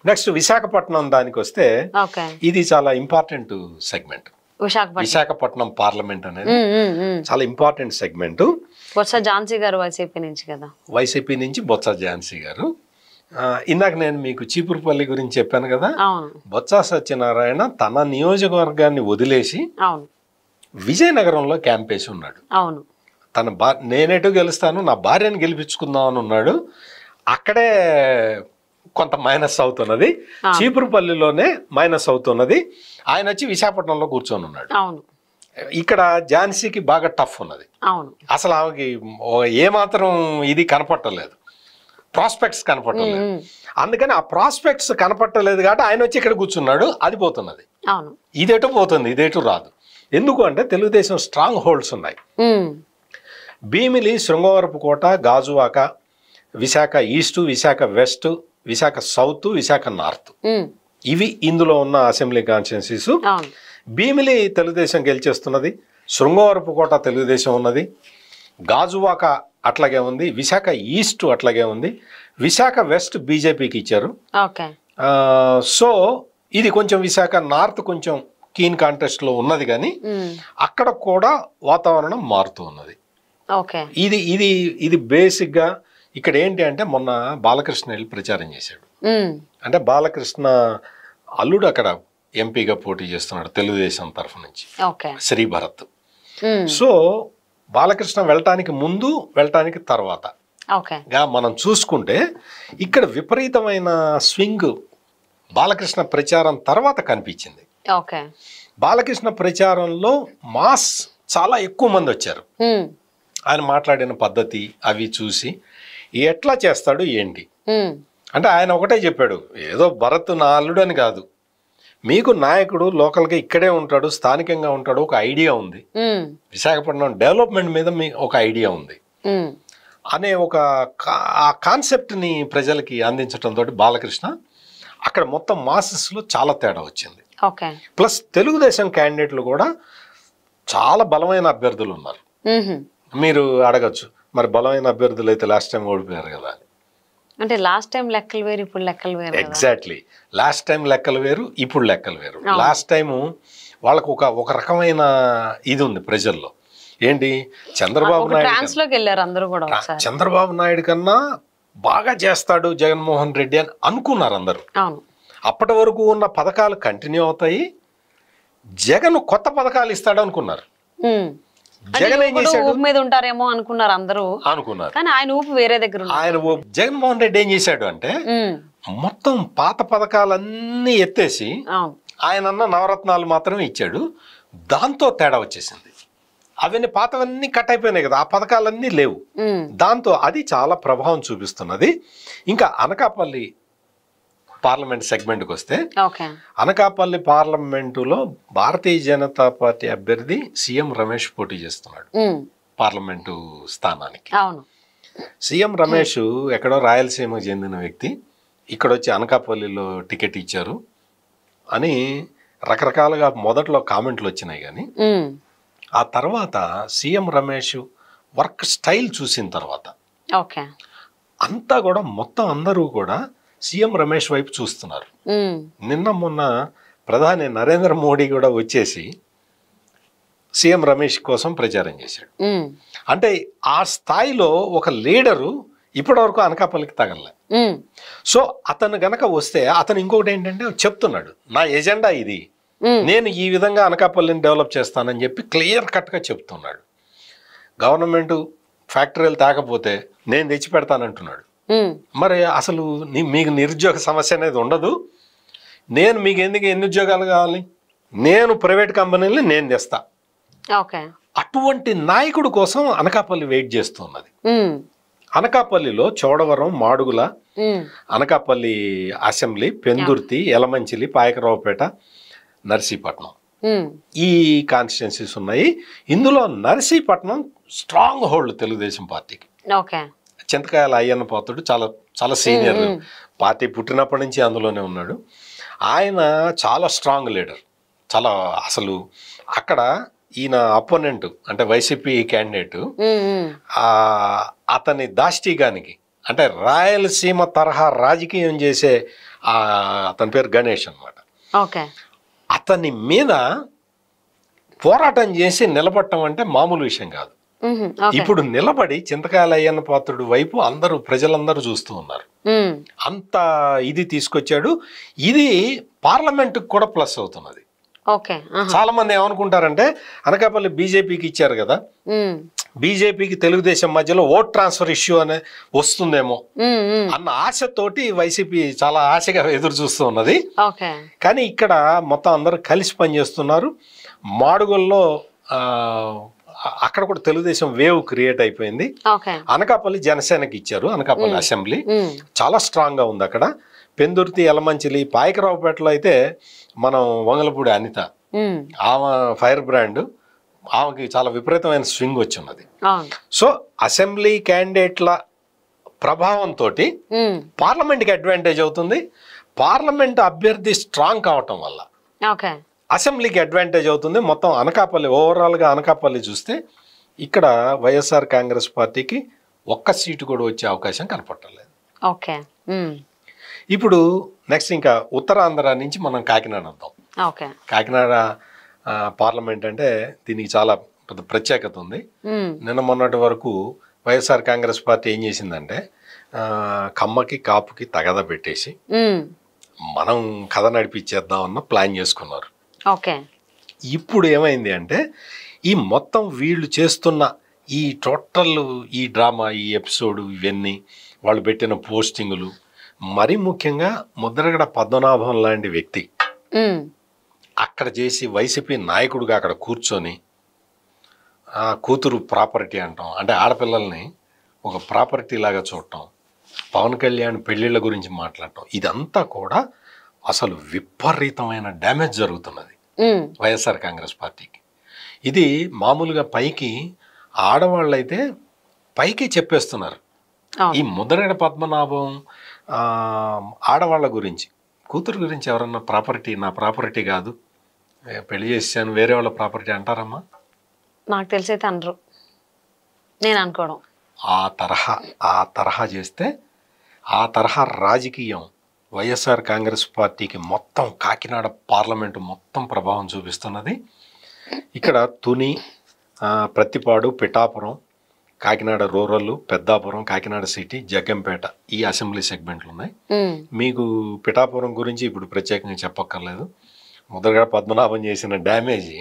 Next Visakhapatnam దానికి వస్తే ఇది చాలా ఇంపార్టెంట్ సెగ్మెంట్. విశాఖపట్నం పార్లమెంట్ అనేది చాలా ఇంపార్టెంట్ సెగ్మెంట్. బొత్స ఝాన్సీ గారు వైసీపీ నుంచి కదా, వైసీపీ నుంచి బొత్స ఝాన్సీ గారు. ఇందాక నేను మీకు చీపురుపల్లి గురించి చెప్పాను కదా, బొత్స సత్యనారాయణ తన నియోజకవర్గాన్ని వదిలేసి విజయనగరంలో క్యాంప్ వేసి ఉన్నాడు. తన నేనేటో గెలుస్తాను, నా భార్యను గెలిపించుకుందాం అని ఉన్నాడు. అక్కడే కొంత మైనస్ అవుతున్నది, చీపురుపల్లిలోనే మైనస్ అవుతున్నది. ఆయన వచ్చి విశాఖపట్నంలో కూర్చొని ఉన్నాడు. ఇక్కడ ఝాన్సీకి బాగా టఫ్ ఉన్నది. అసలు ఆమెకి ఏమాత్రం ఇది కనపట్టలేదు, ప్రాస్పెక్ట్స్ కనపట్టలేదు. అందుకని ఆ ప్రాస్పెక్ట్స్ కనపట్టలేదు కాబట్టి ఆయన వచ్చి ఇక్కడ కూర్చున్నాడు. అది పోతున్నది, ఇదేటో పోతుంది, ఇదేటో రాదు. ఎందుకు అంటే తెలుగుదేశం స్ట్రాంగ్ హోల్డ్స్ ఉన్నాయి. Bheemili, Srungavarapukota, Gajuwaka, Visakha east, Visakha west, Visakha south, Visakha north, ఇవి ఇందులో ఉన్న అసెంబ్లీ కాన్స్టిట్యున్సీస్. భీమిలి తెలుగుదేశం గెలిచేస్తున్నది, శృంగవరపుకోట తెలుగుదేశం ఉన్నది, గాజువాక అట్లాగే ఉంది, విశాఖ ఈస్ట్ అట్లాగే ఉంది, విశాఖ వెస్ట్ బీజేపీకి ఇచ్చారు. సో ఇది కొంచెం విశాఖ నార్త్ కొంచెం కీన్ కాంటెస్ట్ లో ఉన్నది, కానీ అక్కడ కూడా వాతావరణం మారుతూ ఉన్నది. ఇది ఇది ఇది బేసిక్ గా ఇక్కడ ఏంటి అంటే మొన్న బాలకృష్ణ వెళ్ళి ప్రచారం చేశాడు. అంటే బాలకృష్ణ అల్లుడు అక్కడ ఎంపీగా పోటీ చేస్తున్నాడు తెలుగుదేశం తరఫు నుంచి, శ్రీభరత్. సో బాలకృష్ణ వెళ్ళటానికి ముందు వెళ్ళటానికి తర్వాత మనం చూసుకుంటే ఇక్కడ విపరీతమైన స్వింగ్ బాలకృష్ణ ప్రచారం తర్వాత కనిపించింది. బాలకృష్ణ ప్రచారంలో మాస్ చాలా ఎక్కువ మంది వచ్చారు. ఆయన మాట్లాడిన పద్ధతి అవి చూసి ఎట్లా చేస్తాడు ఏంటి అంటే ఆయన ఒకటే చెప్పాడు, ఏదో భరత్ నా అల్లుడు అని కాదు, మీకు నాయకుడు లోకల్గా ఇక్కడే ఉంటాడు, స్థానికంగా ఉంటాడు, ఒక ఐడియా ఉంది, విశాఖపట్నం డెవలప్మెంట్ మీద ఒక ఐడియా ఉంది అనే ఒక ఆ కాన్సెప్ట్ని ప్రజలకి అందించడంతో బాలకృష్ణ అక్కడ మొత్తం మాసెస్లో చాలా తేడా వచ్చింది. ప్లస్ తెలుగుదేశం క్యాండిడేట్లు కూడా చాలా బలమైన అభ్యర్థులు ఉన్నారు. మీరు అడగచ్చు, మరి బలమైన అభ్యర్థులు అయితే లాస్ట్ టైం ఓడిపోయారు కదా అంటే. లాస్ట్ టైం లెక్కలు వేరు, ఇప్పుడు లెక్కలు వేరు. ఎగ్జాక్ట్లీ, లాస్ట్ టైం లెక్కలు వేరు, ఇప్పుడు లెక్కలు వేరు. లాస్ట్ టైము వాళ్ళకు ఒక రకమైన ఇది ఉంది ప్రజల్లో, ఏంటి చంద్రబాబు నాయుడు, చంద్రబాబు నాయుడు కన్నా బాగా చేస్తాడు జగన్మోహన్ రెడ్డి అని అనుకున్నారు అందరూ. అప్పటి వరకు ఉన్న పథకాలు కంటిన్యూ అవుతాయి, జగన్ కొత్త పథకాలు ఇస్తాడు అనుకున్నారు. జగన్ ఏం చేశాడు, ఊపు మీద ఉంటారేమో అనుకున్నారు అందరూ, కానీ ఆయన ఊపు వేరే దగ్గర. ఆయన జగన్మోహన్ రెడ్డి ఏం చేశాడు అంటే మొత్తం పాత పథకాలన్నీ ఎత్తేసి ఆయన అన్న నవరత్నాలు మాత్రమే ఇచ్చాడు. దాంతో తేడా వచ్చేసింది. అవన్నీ పాతవన్నీ కట్ అయిపోయినాయి కదా, ఆ పథకాలన్నీ లేవు. దాంతో అది చాలా ప్రభావం చూపిస్తున్నది. ఇంకా అనకాపల్లి పార్లమెంట్ సెగ్మెంట్కి వస్తే, అనకాపల్లి పార్లమెంటులో భారతీయ జనతా పార్టీ అభ్యర్థి సీఎం రమేష్ పోటీ చేస్తున్నాడు పార్లమెంటు స్థానానికి. సీఎం రమేష్ ఎక్కడో రాయలసీమకు చెందిన వ్యక్తి, ఇక్కడ వచ్చి అనకాపల్లిలో టికెట్ ఇచ్చారు అని రకరకాలుగా మొదట్లో కామెంట్లు వచ్చినాయి. కానీ ఆ తర్వాత సీఎం రమేష్ వర్క్ స్టైల్ చూసిన తర్వాత అంతా కూడా మొత్తం అందరూ కూడా సీఎం రమేష్ వైపు చూస్తున్నారు. నిన్న మొన్న ప్రధాని నరేంద్ర మోడీ కూడా వచ్చేసి సీఎం రమేష్ కోసం ప్రచారం చేశాడు. అంటే ఆ స్థాయిలో ఒక లీడరు ఇప్పటివరకు అనకాపల్లికి తగలలే. సో అతను గనక వస్తే అతను ఇంకొకటి ఏంటంటే చెప్తున్నాడు, నా ఎజెండా ఇది, నేను ఈ విధంగా అనకాపల్లిని డెవలప్ చేస్తానని చెప్పి క్లియర్ కట్గా చెప్తున్నాడు. గవర్నమెంట్ ఫ్యాక్టరీలు తాకపోతే నేను తెచ్చి పెడతానంటున్నాడు. మరి అసలు మీకు నిరుద్యోగ సమస్య అనేది ఉండదు, నేను మీకు ఎందుకు ఎన్ని ఉద్యోగాలు కావాలి, నేను ప్రైవేట్ కంపెనీలు నేను తెస్తా. అటువంటి నాయకుడు కోసం అనకాపల్లి వెయిట్ చేస్తున్నది. అనకాపల్లిలో చోడవరం, మాడుగుల, అనకాపల్లి అసెంబ్లీ, పెందుర్తి, యలమంచిలి, పాయకరావుపేట, నర్సీపట్నం, ఈ కాన్స్టిట్యున్సీస్ ఉన్నాయి. ఇందులో నర్సీపట్నం స్ట్రాంగ్ హోల్డ్ తెలుగుదేశం పార్టీకి. చింతకాయల అయ్యన్న పోతుడు చాలా చాలా సీనియర్, పార్టీ పుట్టినప్పటి నుంచి అందులోనే ఉన్నాడు. ఆయన చాలా స్ట్రాంగ్ లీడర్, చాలా అసలు అక్కడ ఈయన అపోనెంట్ అంటే వైసీపీ క్యాండిడేట్ అతని దాష్టిగానికి అంటే రాయలసీమ తరహా రాజకీయం చేసే అతని పేరు గణేష్ అనమాట. ఓకే. అతని మీద పోరాటం చేసి నిలబడటం అంటే మామూలు విషయం కాదు. ఇప్పుడు నిలబడి చింతకాయల అయ్యన్న పాత్రుడు వైపు అందరూ ప్రజలందరూ చూస్తూ ఉన్నారు. అంత ఇది తీసుకొచ్చాడు. ఇది పార్లమెంటుకు కూడా ప్లస్ అవుతున్నది. చాలా మంది ఏమనుకుంటారంటే అనకాపల్లి బీజేపీకి ఇచ్చారు కదా, బీజేపీకి తెలుగుదేశం మధ్యలో ఓట్ ట్రాన్స్ఫర్ ఇష్యూ అనే వస్తుందేమో అన్న ఆశతోటి వైసీపీ చాలా ఆశగా ఎదురు చూస్తూ ఉన్నది. కానీ ఇక్కడ మొత్తం అందరూ కలిసి పనిచేస్తున్నారు. మాడుగుల్లో అక్కడ కూడా తెలుగుదేశం వేవ్ క్రియేట్ అయిపోయింది. అనకాపల్లి జనసేనకి ఇచ్చారు. అనకాపల్లి అసెంబ్లీ చాలా స్ట్రాంగ్ గా ఉంది. అక్కడ పెందుర్తి, యలమంచిలి, పాయకరావుపేటలో అయితే మనం వంగలపూడి అనిత, ఆమె ఫైర్ బ్రాండ్, ఆమెకి చాలా విపరీతమైన స్వింగ్ వచ్చి ఉన్నది. సో అసెంబ్లీ క్యాండిడేట్ల ప్రభావంతో పార్లమెంట్కి అడ్వాంటేజ్ అవుతుంది. పార్లమెంట్ అభ్యర్థి స్ట్రాంగ్ కావటం వల్ల అసెంబ్లీకి అడ్వాంటేజ్ అవుతుంది. మొత్తం అనకాపల్లి ఓవరాల్గా అనకాపల్లి చూస్తే ఇక్కడ వైఎస్ఆర్ కాంగ్రెస్ పార్టీకి ఒక్క సీటు కూడా వచ్చే అవకాశం కనపడలేదు. ఇప్పుడు నెక్స్ట్ ఇంకా ఉత్తరాంధ్ర నుంచి మనం కాకినాడ వద్దాం. కాకినాడ పార్లమెంట్ అంటే దీనికి చాలా పెద్ద ప్రత్యేకత ఉంది. నిన్న మొన్నటి వరకు వైఎస్ఆర్ కాంగ్రెస్ పార్టీ ఏం చేసిందంటే కమ్మకి కాపుకి తగద పెట్టేసి మనం కథ నడిపించేద్దామన్న ప్లాన్ చేసుకున్నారు. ఇప్పుడు ఏమైంది అంటే ఈ మొత్తం వీళ్ళు చేస్తున్న ఈ టోటల్ ఈ డ్రామా, ఈ ఎపిసోడ్, ఇవన్నీ వాళ్ళు పెట్టిన పోస్టింగులు, మరీ ముఖ్యంగా ముద్రగడ పద్మనాభం లాంటి వ్యక్తి అక్కడ చేసి వైసీపీ నాయకుడిగా అక్కడ కూర్చొని కూతురు ప్రాపర్టీ అంటాం, అంటే ఆడపిల్లల్ని ఒక ప్రాపర్టీ లాగా చూడటం, పవన్ కళ్యాణ్ పెళ్లిళ్ళ గురించి మాట్లాడటం, ఇదంతా కూడా అసలు విపరీతమైన డ్యామేజ్ జరుగుతున్నది వైఎస్ఆర్ కాంగ్రెస్ పార్టీకి. ఇది మామూలుగా పైకి ఆడవాళ్ళైతే పైకి చెప్పేస్తున్నారు. ఈ ముద్రగడ పద్మనాభం ఆడవాళ్ళ గురించి, కూతురు గురించి ఎవరన్నా ప్రాపర్టీ, నా ప్రాపర్టీ కాదు, పెళ్లి చేసాను, వేరే వాళ్ళ ప్రాపర్టీ అంటారమ్మా? నాకు తెలిసి అయితే అనరు, నేను అనుకోవడం. ఆ తరహా చేస్తే ఆ తరహా రాజకీయం వైఎస్ఆర్ కాంగ్రెస్ పార్టీకి మొత్తం కాకినాడ పార్లమెంటు మొత్తం ప్రభావం చూపిస్తున్నది. ఇక్కడ తుని, ప్రత్తిపాడు, పిఠాపురం, కాకినాడ రూరల్, పెద్దాపురం, కాకినాడ సిటీ, జగ్గంపేట ఈ అసెంబ్లీ సెగ్మెంట్లు ఉన్నాయి. మీకు పిఠాపురం గురించి ఇప్పుడు ప్రత్యేకంగా చెప్పక్కర్లేదు. ముద్రగడ పద్మనాభం చేసిన డ్యామేజీ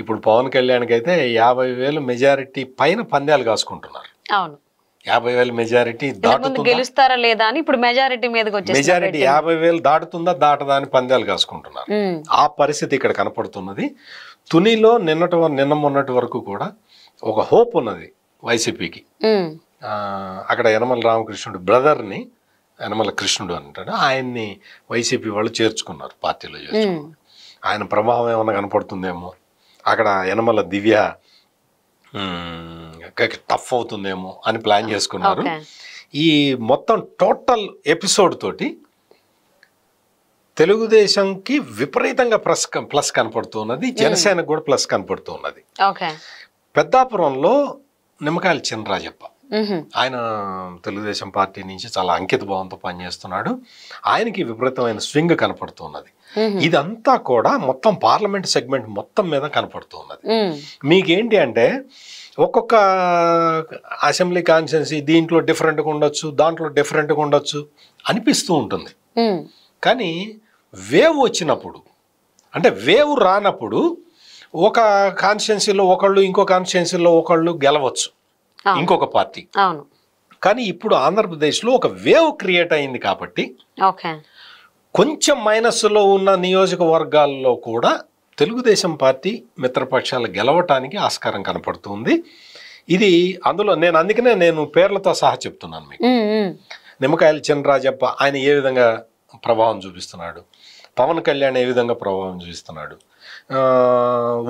ఇప్పుడు పవన్ కళ్యాణ్కి అయితే 50,000 మెజారిటీ పైన పందాలు కాసుకుంటున్నారు. 50,000 మెజారిటీ గెలుస్తారా లేదా అని ఇప్పుడు మెజారిటీ మీదకి వచ్చేసి మెజారిటీ 50,000 దాటుతుందా దాటదా అని పందాలు కాసుకుంటున్నారు. ఆ పరిస్థితి ఇక్కడ కనపడుతున్నది. తునిలో నిన్న మొన్నటి వరకు కూడా ఒక హోప్ ఉన్నది వైసీపీకి. అక్కడ యనమల రామకృష్ణుడు బ్రదర్ని, యనమల కృష్ణుడు అంటాడు, ఆయన్ని వైసీపీ వాళ్ళు చేర్చుకున్నారు, పార్టీలో చేర్చుకున్నారు. ఆయన ప్రభావం ఏమన్నా కనపడుతుందేమో, అక్కడ యనమల దివ్య టఫ్ అవుతుందేమో అని ప్లాన్ చేసుకున్నారు. ఈ మొత్తం టోటల్ ఎపిసోడ్ తోటి తెలుగుదేశంకి విపరీతంగా ప్లస్ కనపడుతున్నది, జనసేనకు కూడా ప్లస్ కనపడుతున్నది. పెద్దాపురంలో నిమ్మకాయల చినరాజప్ప, ఆయన తెలుగుదేశం పార్టీ నుంచి చాలా అంకిత భావంతో పనిచేస్తున్నాడు. ఆయనకి విపరీతమైన స్వింగ్ కనపడుతున్నది. ఇదంతా కూడా మొత్తం పార్లమెంట్ సెగ్మెంట్ మొత్తం మీద కనపడుతున్నది. మీకేంటి అంటే ఒక్కొక్క అసెంబ్లీ కాన్స్టిట్యున్సీ దీంట్లో డిఫరెంట్గా ఉండొచ్చు, దాంట్లో డిఫరెంట్గా ఉండొచ్చు అనిపిస్తూ ఉంటుంది. కానీ వేవ్ వచ్చినప్పుడు, అంటే వేవ్ రానప్పుడు ఒక కాన్స్టిట్యున్సీలో ఒకళ్ళు, ఇంకో కాన్స్టిట్యున్సీలో ఒకళ్ళు గెలవచ్చు ఇంకొక పార్టీ. కానీ ఇప్పుడు ఆంధ్రప్రదేశ్లో ఒక వేవ్ క్రియేట్ అయింది కాబట్టి కొంచెం మైనస్లో ఉన్న నియోజకవర్గాల్లో కూడా తెలుగుదేశం పార్టీ మిత్రపక్షాలు గెలవటానికి ఆస్కారం కనపడుతుంది. ఇది అందులో అందుకనే నేను పేర్లతో సహా చెప్తున్నాను మీకు. నిమ్మకాయల చినరాజప్ప ఆయన ఏ విధంగా ప్రభావం చూపిస్తున్నాడు, పవన్ కళ్యాణ్ ఏ విధంగా ప్రభావం చూపిస్తున్నాడు,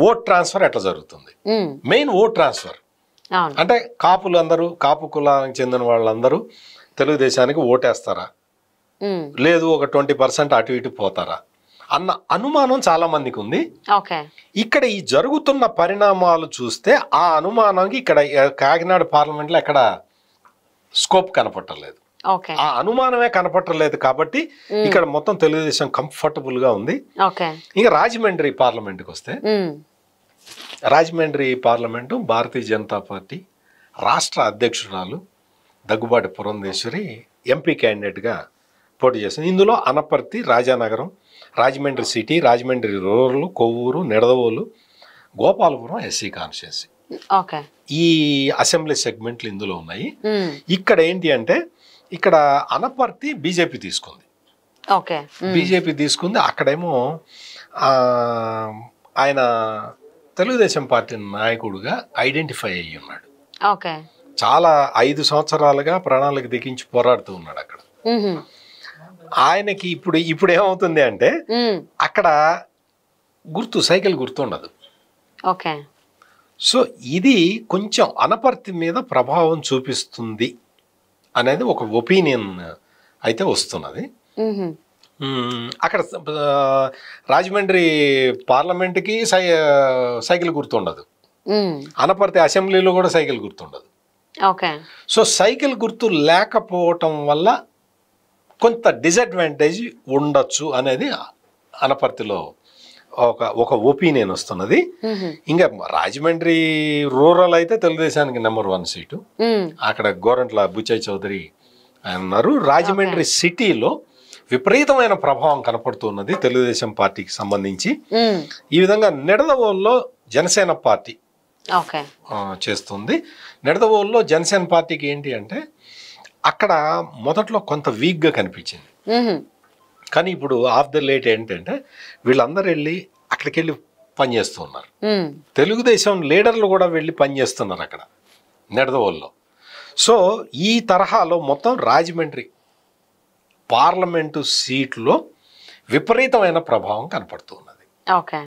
ఓట్ ట్రాన్స్ఫర్ ఎట్లా జరుగుతుంది, మెయిన్ ఓట్ ట్రాన్స్ఫర్ అంటే కాపులు అందరూ, కాపు కులానికి చెందిన వాళ్ళందరూ తెలుగుదేశానికి ఓటేస్తారా, లేదు ఒక 20% అటు ఇటు పోతారా అన్న అనుమానం చాలా మందికి ఉంది. ఇక్కడ ఈ జరుగుతున్న పరిణామాలు చూస్తే ఆ అనుమానానికి ఇక్కడ కాకినాడ పార్లమెంట్లో ఎక్కడ స్కోప్ కనపట్టలేదు. ఆ అనుమానమే కనపట్టలేదు కాబట్టి ఇక్కడ మొత్తం తెలుగుదేశం కంఫర్టబుల్ గా ఉంది. ఇంకా రాజమండ్రి పార్లమెంట్కి వస్తే, రాజమండ్రి పార్లమెంటు భారతీయ జనతా పార్టీ రాష్ట్ర అధ్యక్షురాలు దగ్గుబాటి పురంధేశ్వరి ఎంపీ క్యాండిడేట్గా పోటీ చేస్తుంది. ఇందులో Anaparthi, Rajanagaram, Rajahmundry city, Rajahmundry rural, Kovvur, Nidadavolu, Gopalapuram SC constituency, ఈ అసెంబ్లీ సెగ్మెంట్లు ఇందులో ఉన్నాయి. ఇక్కడ ఏంటి అంటే ఇక్కడ అనపర్తి బీజేపీ తీసుకుంది. బీజేపీ తీసుకుంది. అక్కడేమో ఆయన తెలుగుదేశం పార్టీ నాయకుడుగా ఐడెంటిఫై అయ్యి ఉన్నాడు. చాలా 5 సంవత్సరాలుగా ప్రణాళిక దిగించి పోరాడుతూ ఉన్నాడు అక్కడ. ఆయనకి ఇప్పుడు ఏమవుతుంది అంటే అక్కడ సైకిల్ గుర్తు ఉండదు. సో ఇది కొంచెం అనపర్తి మీద ప్రభావం చూపిస్తుంది అనేది ఒక ఒపీనియన్ అయితే వస్తున్నది. అక్కడ రాజమండ్రి పార్లమెంట్కి సైకిల్ గుర్తుండదు, అనపర్తి అసెంబ్లీలో కూడా సైకిల్ గుర్తుండదు. సో సైకిల్ గుర్తు లేకపోవటం వల్ల కొంత డిసడ్వాంటేజ్ ఉండొచ్చు అనేది అనపర్తిలో ఒక ఒపీనియన్ వస్తున్నది. ఇంకా రాజమండ్రి రూరల్ అయితే తెలుగుదేశానికి నెంబర్ 1 సీటు, అక్కడ గోరంట్ల బుచ్చయ్య చౌదరి ఆయన ఉన్నారు. రాజమండ్రి సిటీలో విపరీతమైన ప్రభావం కనపడుతున్నది తెలుగుదేశం పార్టీకి సంబంధించి. ఈ విధంగా నిడదవోలులో జనసేన పార్టీ చేస్తుంది. నిడదవోలులో జనసేన పార్టీకి ఏంటి అంటే అక్కడ మొదట్లో కొంత వీక్గా కనిపించింది, కానీ ఇప్పుడు ఆఫ్ ద లేట్ ఏంటంటే వీళ్ళందరూ వెళ్ళి అక్కడికి వెళ్ళి పనిచేస్తూ ఉన్నారు. తెలుగుదేశం లీడర్లు కూడా వెళ్ళి పనిచేస్తున్నారు అక్కడ నిడదవోలులో. సో ఈ తరహాలో మొత్తం రాజమండ్రి పార్లమెంటు సీట్లో విపరీతమైన ప్రభావం కనపడుతూ ఉన్నది.